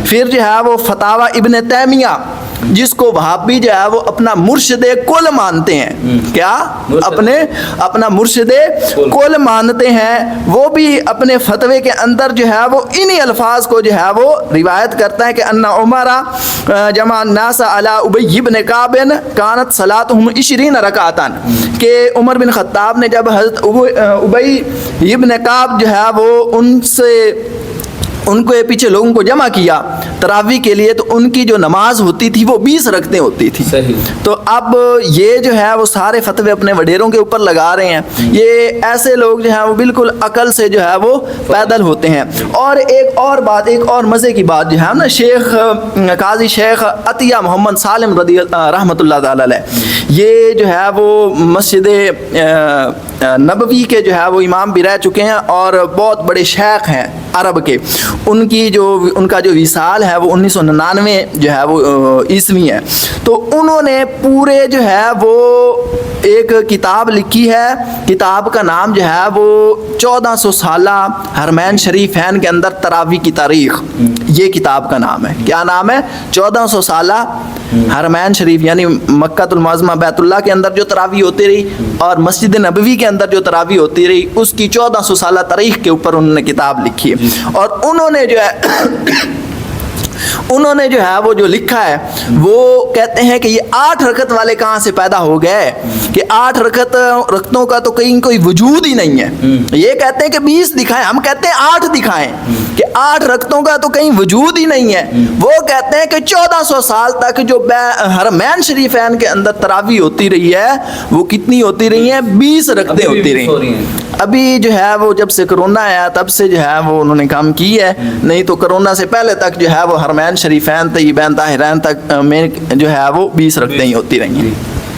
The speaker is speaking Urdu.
پھر جو ہے وہ فتاوی ابن تیمیہ جس کو وہابی جو ہے وہ اپنا مرشد کل مانتے ہیں، کیا اپنا مرشد کل مانتے ہیں، وہ بھی اپنے فتوے کے اندر جو ہے وہ انہی الفاظ کو جو ہے وہ روایت کرتا ہے کہ ان عمر جمع الناس علی ابی بن کعب کانت صلاتهم 20 رکعتا، کہ عمر بن خطاب نے جب حضرت ابی ابن کعب جو ہے وہ ان کو پیچھے لوگوں کو جمع کیا تراویح کے لیے، تو ان کی جو نماز ہوتی تھی وہ 20 رکعتیں ہوتی تھی۔ تو اب یہ جو ہے وہ سارے فتوے اپنے وڈیروں کے اوپر لگا رہے ہیں، یہ ایسے لوگ جو ہیں وہ بالکل عقل سے جو ہے وہ پیدل ہوتے ہیں۔ اور ایک اور بات، ایک اور مزے کی بات جو ہے نا، شیخ قاضی شیخ عطیہ محمد سالم رحمۃ اللہ تعالی علیہ، یہ جو ہے وہ مسجد نبوی کے جو ہے وہ امام بھی رہ چکے ہیں اور بہت بڑے شیخ ہیں عرب کے۔ ان کا جو وصال ہے وہ 1999 جو ہے وہ عیسوی ہے، تو انہوں نے پورے جو ہے وہ ایک کتاب لکھی ہے، کتاب کا نام جو ہے وہ 1400 سالہ حرمین شریفین کے اندر تراویح کی تاریخ، یہ کتاب کا نام ہے۔ کیا نام ہے؟ 1400 سالہ حرمین شریف، یعنی مکہ المعظمہ بیت اللہ کے اندر جو تراویح ہوتی رہی اور مسجد نبوی کے اندر جو تراویح ہوتی رہی، اس کی 1400 سالہ تاریخ کے اوپر انہوں نے کتاب لکھی ہے۔ اور انہوں نے جو ہے وہ جو لکھا ہے وہ کہتے ہیں کہ یہ 8 رکعت والے کہاں سے پیدا ہو گئے، کہ 8 رکعتوں کا تو کہیں کوئی وجود ہی نہیں ہے۔ یہ کہتے ہیں کہ 20 دکھائیں، ہم کہتے ہیں 8 دکھائیں، کہ 8 رکعتوں کا تو کہیں وجود ہی نہیں ہے۔ وہ کہتے ہیں کہ 1400 سال تک جو حرمین شریفین کے اندر تراویح ہوتی رہی ہے وہ کتنی ہوتی رہی ہیں؟ 20 رکعتیں ہوتی رہی ہیں۔ ابھی جو ہے وہ جب سے کرونا آیا تب سے جو ہے وہ انہوں نے کام کی ہے، نہیں تو کرونا سے پہلے تک جو ہے وہ حرمین شریفین طیبین طاہرین تک میں جو ہے وہ 20 رکعتیں ہی ہوتی رہی ہیں۔